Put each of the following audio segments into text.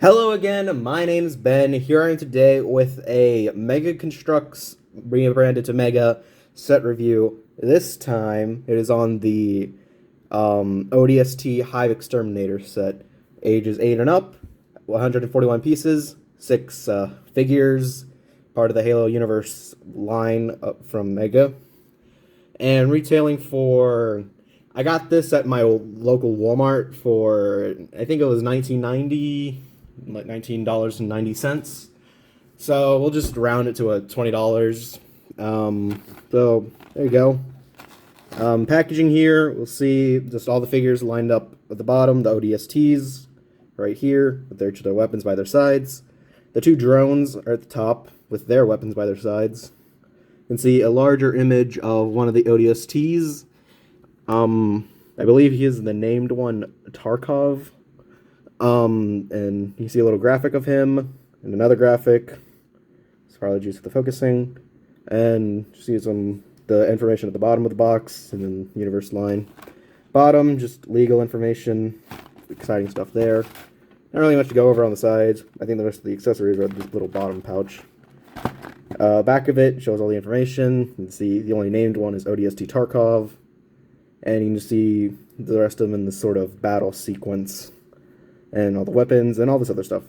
Hello again, my name's Ben. Here I am today with a Mega Construx rebranded to Mega set review. This time it is on the ODST Hive Exterminator set. Ages 8 and up, 141 pieces, 6 figures, part of the Halo Universe line from Mega. And retailing for... I got this at my local Walmart for, I think it was $19.90. Like $19.90. So we'll just round it to a $20. So there you go. Packaging here, we'll see just all the figures lined up at the bottom, the ODSTs right here with their weapons by their sides. The two drones are at the top with their weapons by their sides. You can see a larger image of one of the ODSTs. I believe he is the named one, Tarkov. And you see a little graphic of him, and another graphic. Apologies for the focusing. And you see the information at the bottom of the box, and then universe line. Bottom, just legal information, exciting stuff there. Not really much to go over on the sides. I think the rest of the accessories are this little bottom pouch. Back of it shows all the information. You can see the only named one is ODST Tarkov. And you can see the rest of them in this sort of battle sequence. And all the weapons, and all this other stuff.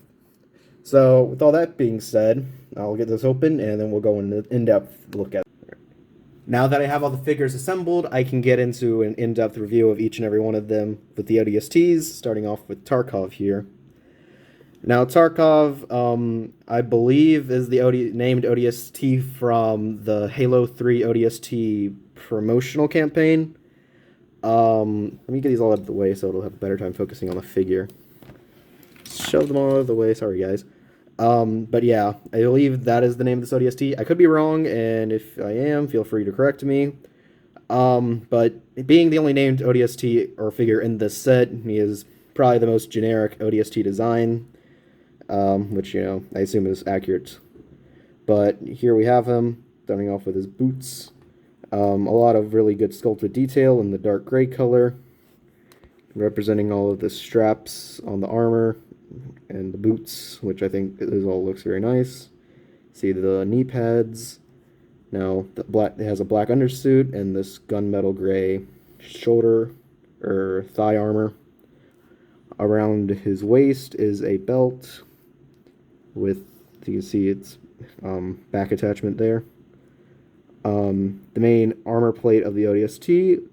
So, with all that being said, I'll get this open, and then we'll go into an in-depth look at it. Now that I have all the figures assembled, I can get into an in-depth review of each and every one of them with the ODSTs, starting off with Tarkov here. Now, Tarkov, I believe, is the named ODST from the Halo 3 ODST promotional campaign. Let me get these all out of the way so it'll have a better time focusing on the figure. Shove them all out of the way, sorry guys. But yeah, I believe that is the name of this ODST. I could be wrong, and if I am, feel free to correct me. But being the only named ODST or figure in this set, he is probably the most generic ODST design, which, I assume is accurate. But here we have him, starting off with his boots. A lot of really good sculpted detail in the dark gray color, representing all of the straps on the armor and the boots, which I think all looks very nice. See the knee pads. Now it has a black undersuit and this gunmetal gray shoulder or thigh armor. Around his waist is a belt with, you can see its back attachment there. The main armor plate of the ODST.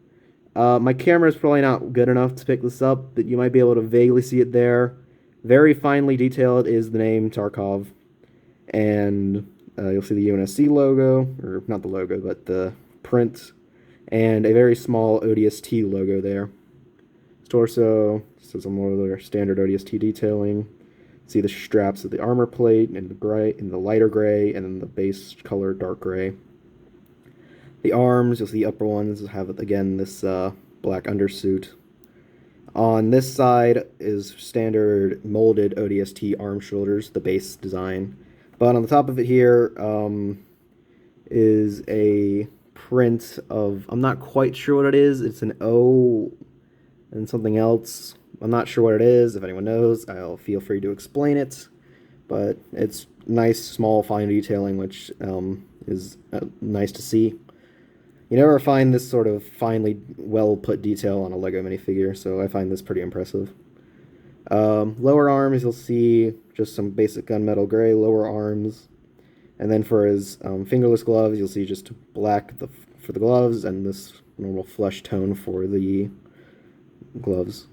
My camera is probably not good enough to pick this up, but you might be able to vaguely see it there. Very finely detailed is the name Tarkov, and you'll see the UNSC logo, or not the logo, but the print, and a very small ODST logo there. His torso, so some more of their standard ODST detailing. See the straps of the armor plate in the lighter gray, and then the base color dark gray. The arms, you'll see the upper ones have, again, this black undersuit. On this side is standard molded ODST arm shoulders, the base design. But on the top of it here is a print of, I'm not quite sure what it is. It's an O and something else. I'm not sure what it is. If anyone knows, I'll feel free to explain it. But it's nice, small, fine detailing, which is nice to see. You never find this sort of finely well-put detail on a LEGO minifigure, so I find this pretty impressive. Lower arms, you'll see just some basic gunmetal gray lower arms. And then for his fingerless gloves, you'll see just black for the gloves and this normal flesh tone for the gloves.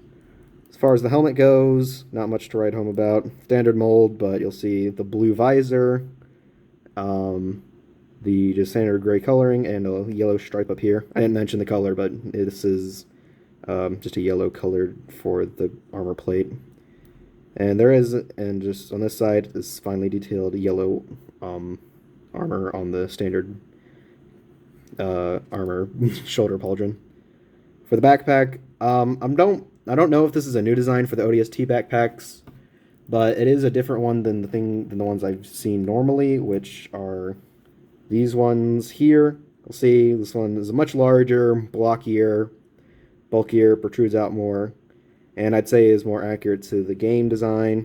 As far as the helmet goes, not much to write home about. Standard mold, but you'll see the blue visor, the just standard gray coloring, and a yellow stripe up here. I didn't mention the color, but this is just a yellow colored for the armor plate. And and just on this side, this finely detailed yellow armor on the standard armor shoulder pauldron. For the backpack, I don't know if this is a new design for the ODST backpacks, but it is a different one than the ones I've seen normally, which are these ones here. You'll see this one is much larger, blockier, bulkier, protrudes out more, and I'd say is more accurate to the game design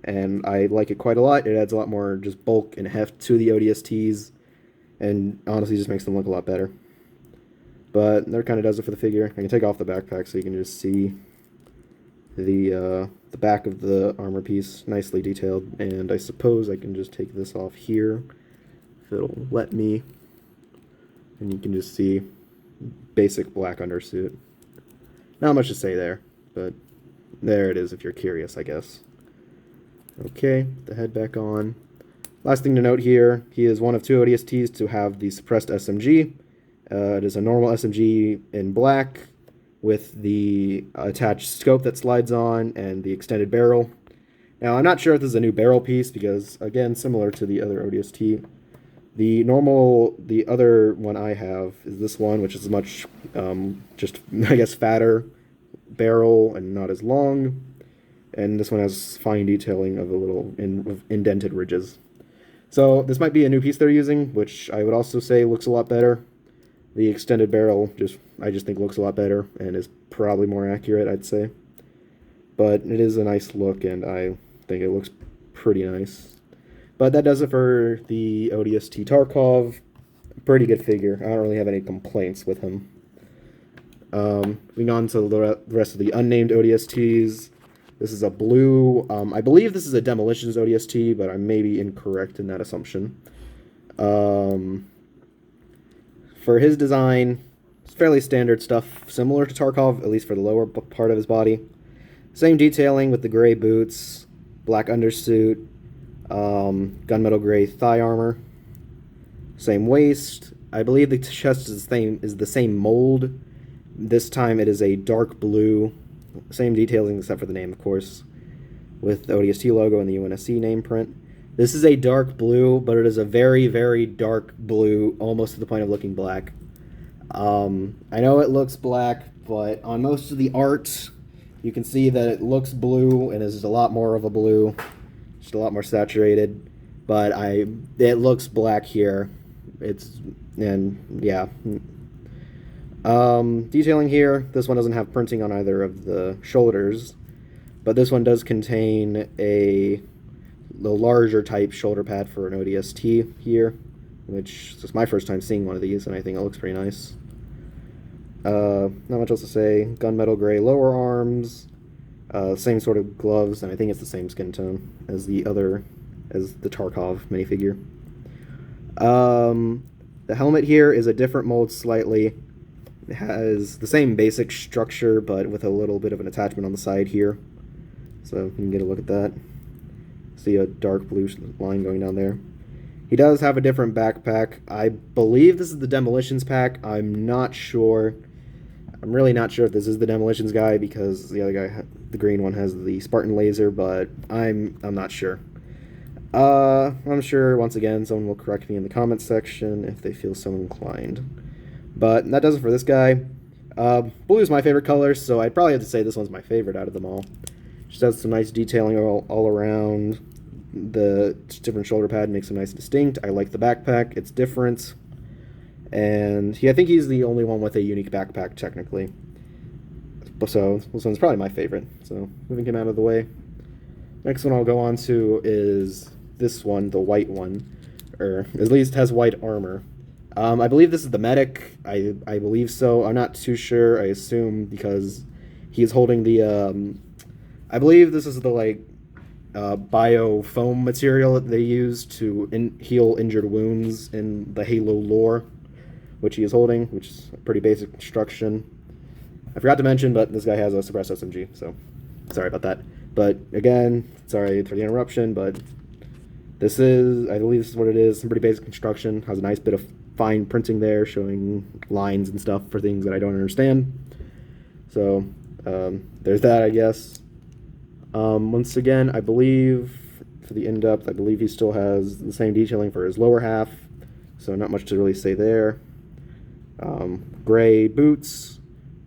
and I like it quite a lot. It adds a lot more just bulk and heft to the ODSTs, and honestly just makes them look a lot better. But that kind of does it for the figure. I can take off the backpack so you can just see the back of the armor piece, nicely detailed. And I suppose I can just take this off here, if it'll let me. And you can just see basic black undersuit. Not much to say there, but there it is if you're curious, I guess. Okay, the head back on. Last thing to note here, he is one of 2 ODSTs to have the suppressed SMG. It is a normal SMG in black with the attached scope that slides on and the extended barrel. Now, I'm not sure if this is a new barrel piece because, again, similar to the other ODST, the other one I have is this one, which is much, just, I guess, fatter barrel and not as long. And this one has fine detailing of a little indented ridges. So this might be a new piece they're using, which I would also say looks a lot better. The extended barrel I just think looks a lot better and is probably more accurate, I'd say. But it is a nice look, and I think it looks pretty nice. But that does it for the ODST Tarkov. Pretty good figure. I don't really have any complaints with him. Moving on to the rest of the unnamed ODSTs. This is a blue, I believe this is a Demolitions ODST, but I may be incorrect in that assumption. For his design, it's fairly standard stuff, similar to Tarkov, at least for the lower part of his body. Same detailing with the gray boots, black undersuit, gunmetal gray thigh armor, same waist. I believe the chest is the same mold. This time it is a dark blue, same detailing except for the name, of course, with the ODST logo and the UNSC name print. This is a dark blue, but it is a very, very dark blue, almost to the point of looking black. I know it looks black, but on most of the art, you can see that it looks blue and is a lot more of a blue, just a lot more saturated. But it looks black here. Yeah. Detailing here, this one doesn't have printing on either of the shoulders, but this one does contain the larger type shoulder pad for an ODST here, which is my first time seeing one of these, and I think it looks pretty nice. Not much else to say. Gunmetal gray lower arms, same sort of gloves, and I think it's the same skin tone as the Tarkov minifigure. The helmet here is a different mold slightly. It has the same basic structure, but with a little bit of an attachment on the side here. So you can get a look at that. See a dark blue line going down there. He does have a different backpack. I believe this is the Demolitions pack. I'm not sure. I'm really not sure if this is the Demolitions guy because the other guy, the green one, has the Spartan laser, but I'm not sure. I'm sure, once again, someone will correct me in the comments section if they feel so inclined. But that does it for this guy. Blue is my favorite color, so I'd probably have to say this one's my favorite out of them all. Just has some nice detailing all around. The different shoulder pad makes him nice and distinct. I like the backpack. It's different. And I think he's the only one with a unique backpack, technically. So this one's probably my favorite. So moving him out of the way. Next one I'll go on to is this one, the white one. Or at least has white armor. I believe this is the medic. I believe so. I'm not too sure. I assume because he's holding the... I believe this is the, bio foam material that they use to heal injured wounds in the Halo lore, which he is holding, which is a pretty basic construction. I forgot to mention, but this guy has a suppressed SMG, so sorry about that. But again, sorry for the interruption, but I believe this is what it is. Some pretty basic construction. Has a nice bit of fine printing there, showing lines and stuff for things that I don't understand. So there's that, I guess. Once again, I believe, for the in-depth, I believe he still has the same detailing for his lower half, so not much to really say there. Gray boots,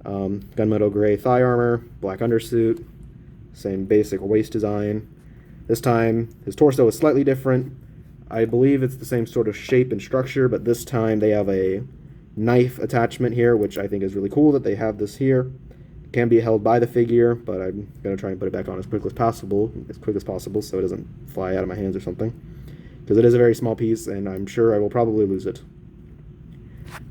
gunmetal gray thigh armor, black undersuit, same basic waist design. This time, his torso is slightly different. I believe it's the same sort of shape and structure, but this time they have a knife attachment here, which I think is really cool that they have this here. can be held by the figure, but I'm going to try and put it back on as quick as possible, so it doesn't fly out of my hands or something. Because it is a very small piece, and I'm sure I will probably lose it.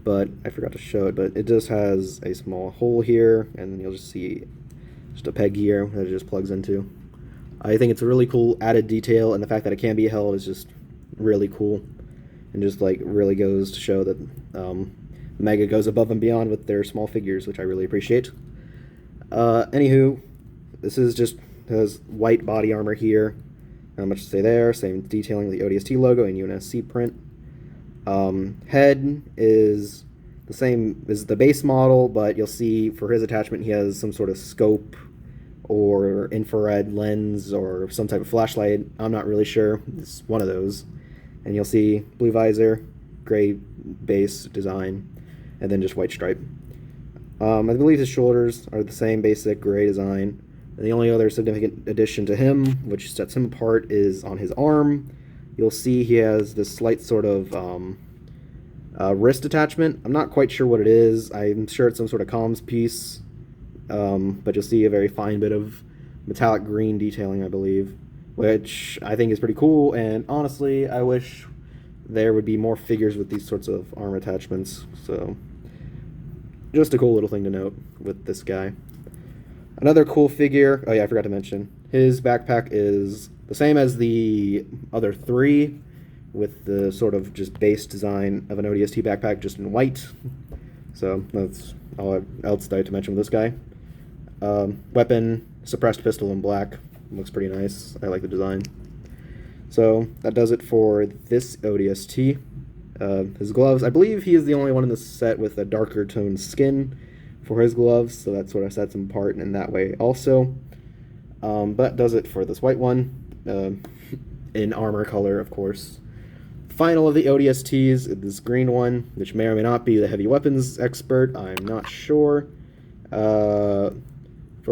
But I forgot to show it, but it just has a small hole here, and then you'll just see just a peg here that it just plugs into. I think it's a really cool added detail, and the fact that it can be held is just really cool, and just like really goes to show that Mega goes above and beyond with their small figures, which I really appreciate. Anywho, this is just has white body armor here. Not much to say there. Same detailing with the ODST logo and UNSC print. Head is the same as the base model, but you'll see for his attachment he has some sort of scope or infrared lens or some type of flashlight. I'm not really sure. It's one of those. And you'll see blue visor, gray base design, and then just white stripe. I believe his shoulders are the same basic gray design. And the only other significant addition to him, which sets him apart, is on his arm. You'll see he has this slight sort of wrist attachment. I'm not quite sure what it is. I'm sure it's some sort of comms piece, but you'll see a very fine bit of metallic green detailing, I believe, which I think is pretty cool. And honestly, I wish there would be more figures with these sorts of arm attachments. So just a cool little thing to note with this guy. Another cool figure, oh yeah, I forgot to mention, his backpack is the same as the other three, with the sort of just base design of an ODST backpack, just in white. So that's all else that I have to mention with this guy. Weapon, suppressed pistol in black. Looks pretty nice. I like the design. So that does it for this ODST. His gloves, I believe he is the only one in the set with a darker toned skin for his gloves, so that sort of sets him apart in that way also. But does it for this white one, in armor color, of course. Final of the ODSTs, this green one, which may or may not be the heavy weapons expert, I'm not sure. For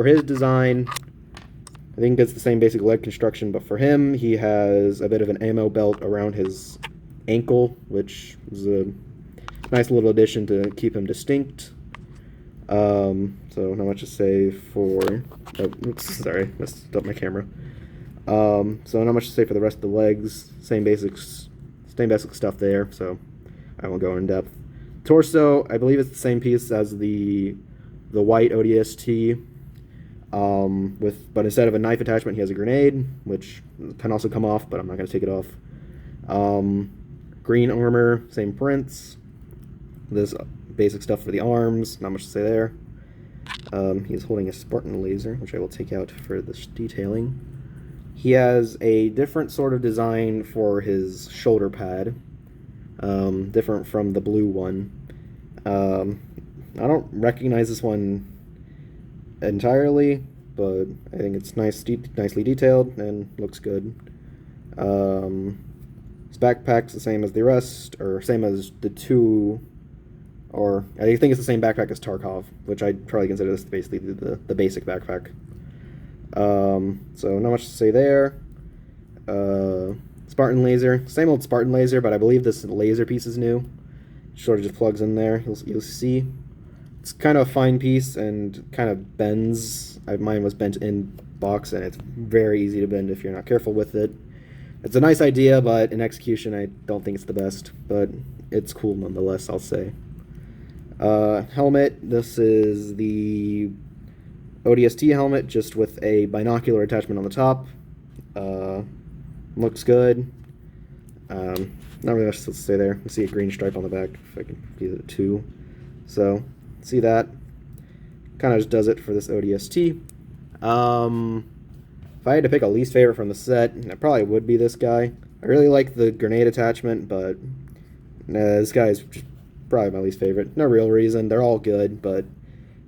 his design, I think it's the same basic leg construction, but for him, he has a bit of an ammo belt around his ankle, which is a nice little addition to keep him distinct. So not much to say for, oh, oops, sorry, messed up my camera. So not much to say for the rest of the legs, same basic stuff there, so I won't go in depth. Torso, I believe it's the same piece as the white ODST, but instead of a knife attachment, he has a grenade, which can also come off, but I'm not going to take it off. Green armor, same prints. This basic stuff for the arms, not much to say there. He's holding a Spartan laser, which I will take out for this detailing. He has a different sort of design for his shoulder pad, different from the blue one. I don't recognize this one entirely, but I think it's nicely detailed and looks good. His backpack's the same as the rest, or same as the two, or I think it's the same backpack as Tarkov, which I'd probably consider this basically the basic backpack. So not much to say there. Spartan laser, same old Spartan laser, but I believe this laser piece is new. Sort of just plugs in there. You'll see. It's kind of a fine piece and kind of bends. Mine was bent in box, and it's very easy to bend if you're not careful with it. It's a nice idea, but in execution, I don't think it's the best. But it's cool nonetheless, I'll say. Helmet. This is the ODST helmet, just with a binocular attachment on the top. Looks good. Not really much to say there. I see a green stripe on the back, if I can use it too. So, see that. Kind of just does it for this ODST. If I had to pick a least favorite from the set, it probably would be this guy. I really like the grenade attachment, but this guy is probably my least favorite. No real reason. They're all good, but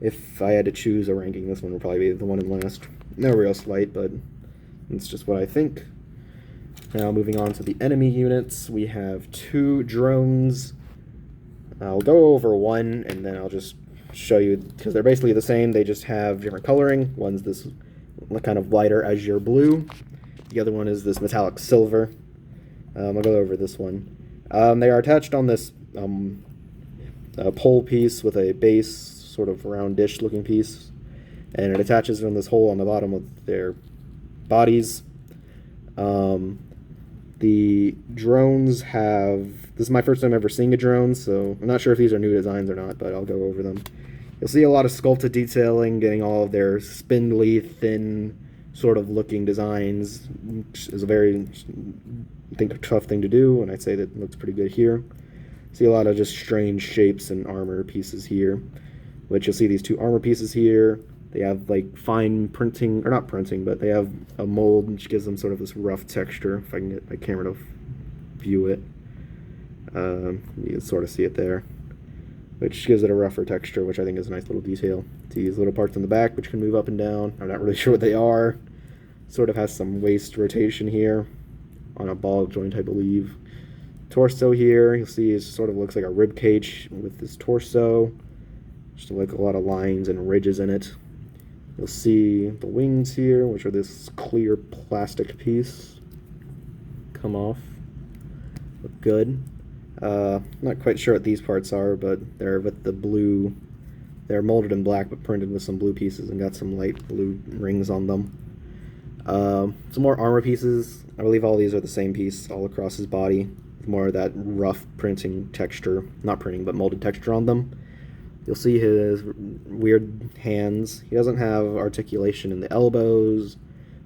if I had to choose a ranking, this one would probably be the one in last. No real slight, but it's just what I think. Now moving on to the enemy units, we have 2 drones. I'll go over one and then I'll just show you, because they're basically the same, they just have different coloring. One's this kind of lighter azure blue, the other one is this metallic silver. I'll go over this one. They are attached on this pole piece with a base, sort of round dish looking piece. and it attaches from this hole on the bottom of their bodies. The drones have... This is my first time ever seeing a drone, so I'm not sure if these are new designs or not, but I'll go over them. You'll see a lot of sculpted detailing, getting all of their spindly, thin, sort of looking designs, which is a very, I think, tough thing to do, and I'd say that it looks pretty good here. See a lot of just strange shapes and armor pieces here, which you'll see these two armor pieces here. They have like fine printing, or not printing, but they have a mold which gives them sort of this rough texture. If I can get my camera to view it, you can sort of see it there, which gives it a rougher texture, which I think is a nice little detail. See these little parts on the back which can move up and down. I'm not really sure what they are. Sort of has some waist rotation here on a ball joint, I believe. Torso here, you'll see it sort of looks like a rib cage with this torso. Just like a lot of lines and ridges in it. You'll see the wings here, which are this clear plastic piece. Come off. Look good. Not quite sure what these parts are, but they're with the blue. They're molded in black, but printed with some blue pieces and got some light blue rings on them. Some more armor pieces. I believe all these are the same piece all across his body. With more of that rough printing texture. Not printing, but molded texture on them. You'll see his weird hands. He doesn't have articulation in the elbows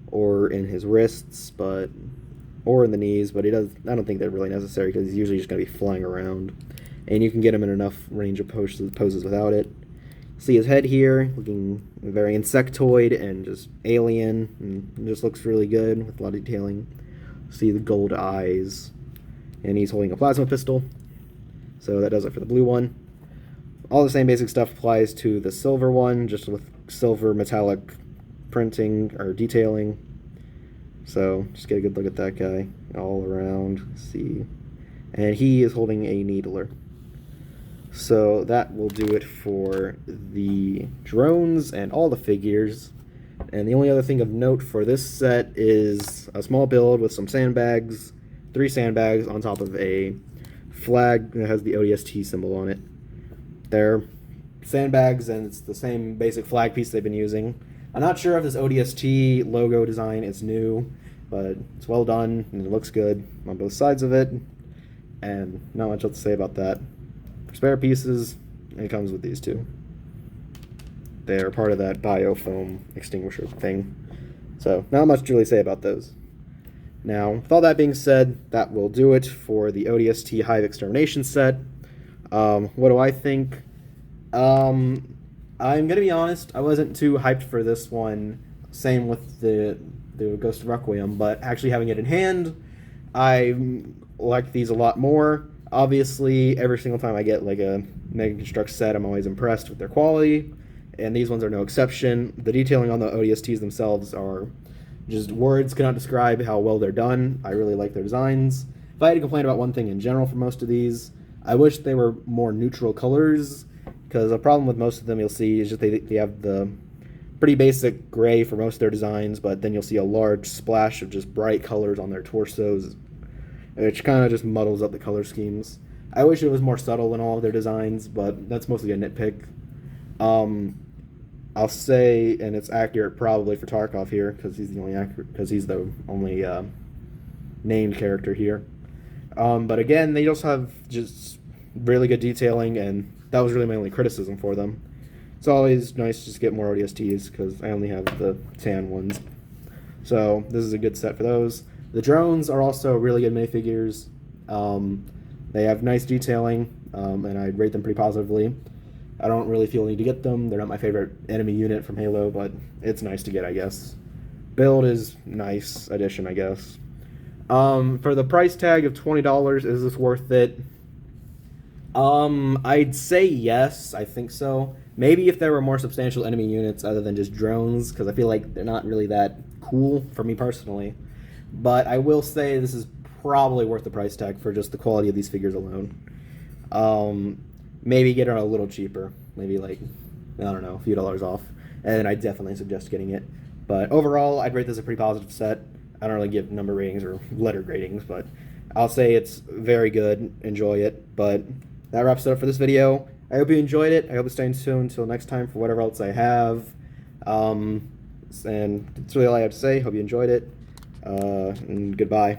or in his wrists, or in the knees, but he does. I don't think they're really necessary because he's usually just going to be flying around, and you can get him in enough range of poses without it. See his head here, looking very insectoid and just alien, and it just looks really good with a lot of detailing. See the gold eyes, and he's holding a plasma pistol. So that does it for the blue one. All the same basic stuff applies to the silver one, just with silver metallic printing or detailing. So just get a good look at that guy all around. See, and he is holding a needler. So that will do it for the drones and all the figures. And the only other thing of note for this set is a small build with some sandbags, 3 sandbags on top of a flag that has the ODST symbol on it. They're sandbags, and it's the same basic flag piece they've been using. I'm not sure if this ODST logo design is new, but it's well done, and it looks good on both sides of it, and not much else to say about that. For spare pieces, it comes with these two. They're part of that biofoam extinguisher thing, so not much to really say about those. Now, with all that being said, that will do it for the ODST Hive Extermination set. What do I think? I'm gonna be honest, I wasn't too hyped for this one. Same with the Ghost of Requiem, but actually having it in hand, I like these a lot more. Obviously, every single time I get like a Mega Construx set, I'm always impressed with their quality, and these ones are no exception. The detailing on the ODSTs themselves are just words cannot describe how well they're done. I really like their designs. If I had to complain about one thing in general for most of these, I wish they were more neutral colors, because a problem with most of them you'll see is just they have the pretty basic gray for most of their designs, but then you'll see a large splash of just bright colors on their torsos, which kind of just muddles up the color schemes. I wish it was more subtle in all of their designs, but that's mostly a nitpick. I'll say, and it's accurate probably for Tarkov here, because he's the only named character here. But again, they also have just really good detailing, and that was really my only criticism for them. It's always nice to just get more ODSTs, because I only have the tan ones. So this is a good set for those. The drones are also really good minifigures. They have nice detailing, and I'd rate them pretty positively. I don't really feel the need to get them. They're not my favorite enemy unit from Halo, but it's nice to get, I guess. Build is nice addition, I guess. For the price tag of $20, is this worth it? I'd say yes, I think so. Maybe if there were more substantial enemy units other than just drones, because I feel like they're not really that cool for me personally. But I will say this is probably worth the price tag for just the quality of these figures alone. Maybe get it a little cheaper. Maybe like, I don't know, a few dollars off. And I definitely suggest getting it. But overall, I'd rate this a pretty positive set. I don't really give number ratings or letter gradings, but I'll say it's very good. Enjoy it. But that wraps it up for this video. I hope you enjoyed it. I hope you stay tuned until next time for whatever else I have. And that's really all I have to say. Hope you enjoyed it, and goodbye.